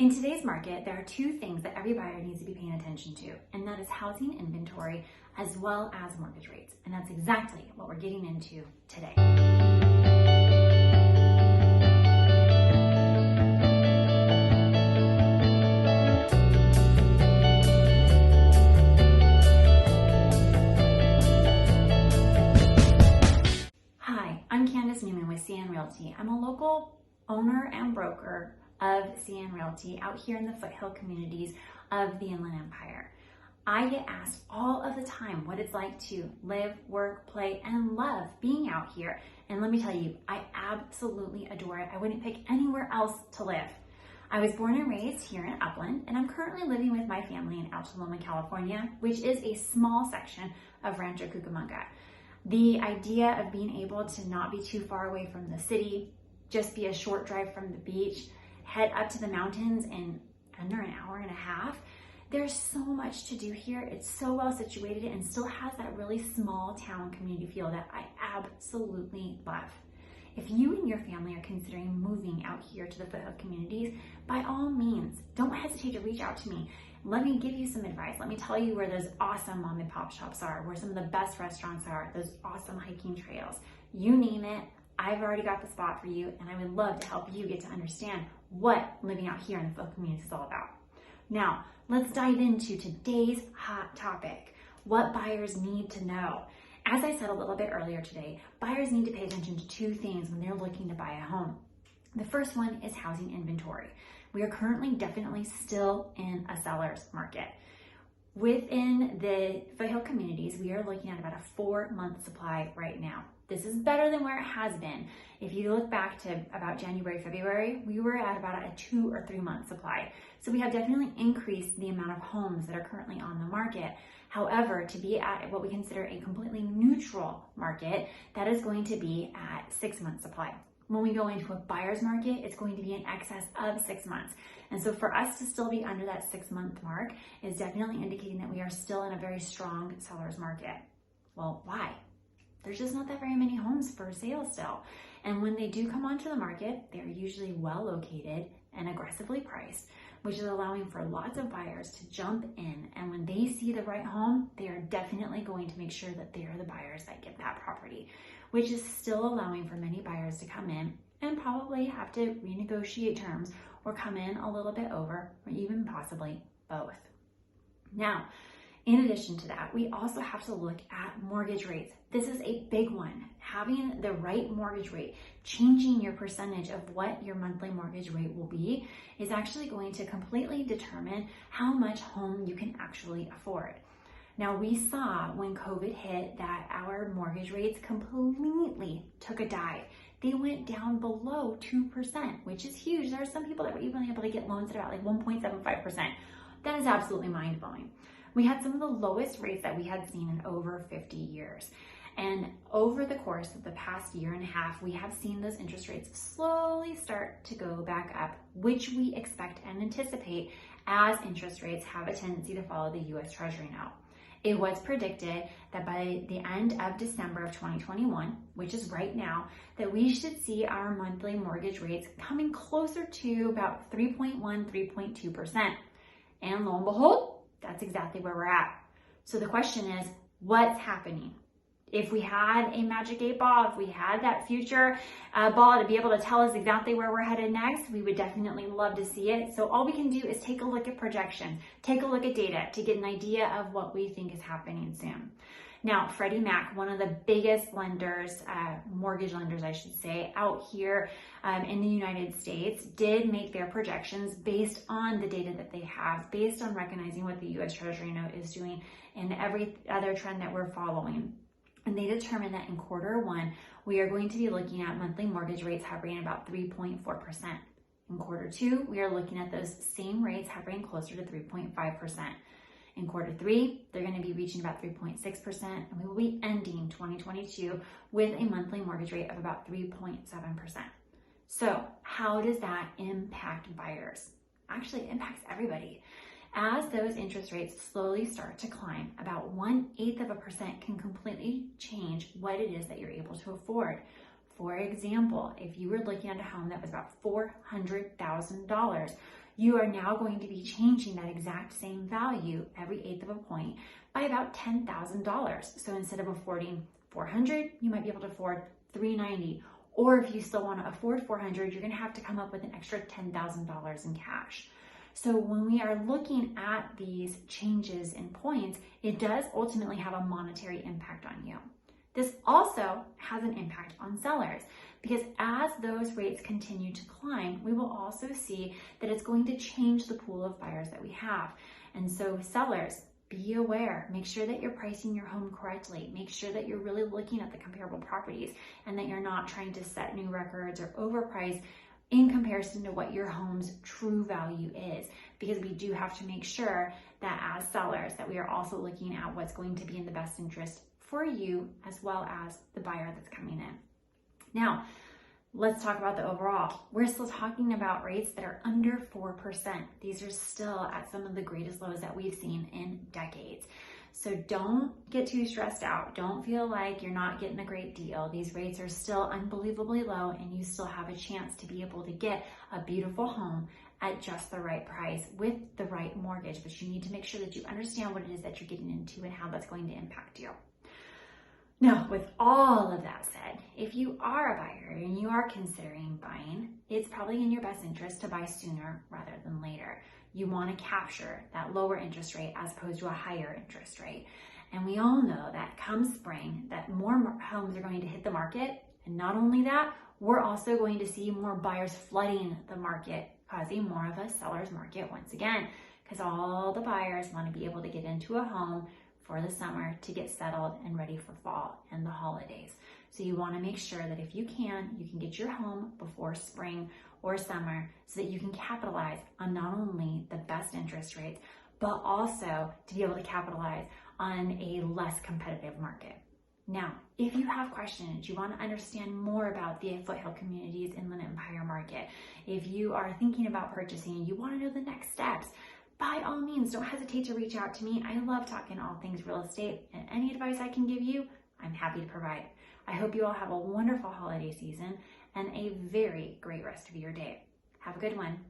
In today's market, there are two things that every buyer needs to be paying attention to, and that is housing inventory as well as mortgage rates. And that's exactly what we're getting into today. Hi, I'm Candace Newman with CN Realty. I'm a local owner and broker of CN Realty out here in the foothill communities of the Inland Empire. I get asked all of the time what it's like to live, work, play, and love being out here. And let me tell you, I absolutely adore it. I wouldn't pick anywhere else to live. I was born and raised here in Upland, and I'm currently living with my family in Altaloma, California, which is a small section of Rancho Cucamonga. The idea of being able to not be too far away from the city, just be a short drive from the beach, head up to the mountains in under an hour and a half. There's so much to do here. It's so well situated and still has that really small town community feel that I absolutely love. If you and your family are considering moving out here to the foothill communities, by all means, don't hesitate to reach out to me. Let me give you some advice. Let me tell you where those awesome mom and pop shops are, where some of the best restaurants are, those awesome hiking trails. You name it, I've already got the spot for you, and I would love to help you get to understand what living out here in the foothill community is all about. Now, let's dive into today's hot topic, what buyers need to know. As I said a little bit earlier today, buyers need to pay attention to two things when they're looking to buy a home. The first one is housing inventory. We are currently definitely still in a seller's market. Within the foothill communities, we are looking at about a 4-month supply right now. This is better than where it has been. If you look back to about January, February, we were at about a 2 or 3 month supply. So we have definitely increased the amount of homes that are currently on the market. However, to be at what we consider a completely neutral market, that is going to be at 6 month supply. When we go into a buyer's market, it's going to be in excess of 6 months. And so for us to still be under that 6 month mark is definitely indicating that we are still in a very strong seller's market. Well, why? There's just not that very many homes for sale still. And when they do come onto the market, they're usually well located and aggressively priced, which is allowing for lots of buyers to jump in. And when they see the right home, they are definitely going to make sure that they are the buyers that get that property, which is still allowing for many buyers to come in and probably have to renegotiate terms or come in a little bit over, or even possibly both. Now, in addition to that, we also have to look at mortgage rates. This is a big one. Having the right mortgage rate, changing your percentage of what your monthly mortgage rate will be, is actually going to completely determine how much home you can actually afford. Now, we saw when COVID hit that our mortgage rates completely took a dive. They went down below 2%, which is huge. There are some people that were even able to get loans at about like 1.75%. That is absolutely mind-blowing. We had some of the lowest rates that we had seen in over 50 years. And over the course of the past year and a half, we have seen those interest rates slowly start to go back up, which we expect and anticipate as interest rates have a tendency to follow the U.S. Treasury now. It was predicted that by the end of December of 2021, which is right now, that we should see our monthly mortgage rates coming closer to about 3.1, 3.2%. And lo and behold, that's exactly where we're at. So the question is, what's happening? If we had a magic 8 ball, if we had that future ball to be able to tell us exactly where we're headed next, we would definitely love to see it. So all we can do is take a look at projections, take a look at data to get an idea of what we think is happening soon. Now, Freddie Mac, one of the biggest lenders, mortgage lenders, I should say, out here in the United States, did make their projections based on the data that they have, based on recognizing what the U.S. Treasury note is doing and every other trend that we're following. And they determined that in Q1, we are going to be looking at monthly mortgage rates hovering about 3.4%. In Q2, we are looking at those same rates hovering closer to 3.5%. In Q3, they're going to be reaching about 3.6%, and we will be ending 2022 with a monthly mortgage rate of about 3.7%. So how does that impact buyers? Actually, it impacts everybody. As those interest rates slowly start to climb, about 1/8% can completely change what it is that you're able to afford. For example, if you were looking at a home that was about $400,000, you are now going to be changing that exact same value every 1/8 of a point by about $10,000. So instead of affording $400, you might be able to afford $390. Or if you still want to afford $400, you're going to have to come up with an extra $10,000 in cash. So when we are looking at these changes in points, it does ultimately have a monetary impact on you. This also has an impact on sellers, because as those rates continue to climb, we will also see that it's going to change the pool of buyers that we have. And so sellers, be aware, make sure that you're pricing your home correctly, make sure that you're really looking at the comparable properties and that you're not trying to set new records or overprice in comparison to what your home's true value is, because we do have to make sure that as sellers that we are also looking at what's going to be in the best interest for you as well as the buyer that's coming in. Now, let's talk about the overall. We're still talking about rates that are under 4%. These are still at some of the greatest lows that we've seen in decades. So don't get too stressed out. Don't feel like you're not getting a great deal. These rates are still unbelievably low, and you still have a chance to be able to get a beautiful home at just the right price with the right mortgage. But you need to make sure that you understand what it is that you're getting into and how that's going to impact you. Now, with all of that said, if you are a buyer and you are considering buying, it's probably in your best interest to buy sooner rather than later. You want to capture that lower interest rate as opposed to a higher interest rate. And we all know that come spring, that more homes are going to hit the market. And not only that, we're also going to see more buyers flooding the market, causing more of a seller's market once again, because all the buyers want to be able to get into a home for the summer to get settled and ready for fall and the holidays. So you want to make sure that if you can get your home before spring or summer so that you can capitalize on not only the best interest rates, but also to be able to capitalize on a less competitive market. Now, if you have questions, you want to understand more about the Foothill Communities Inland Empire market, if you are thinking about purchasing and you want to know the next steps, by all means, don't hesitate to reach out to me. I love talking all things real estate, and any advice I can give you, I'm happy to provide. I hope you all have a wonderful holiday season and a very great rest of your day. Have a good one.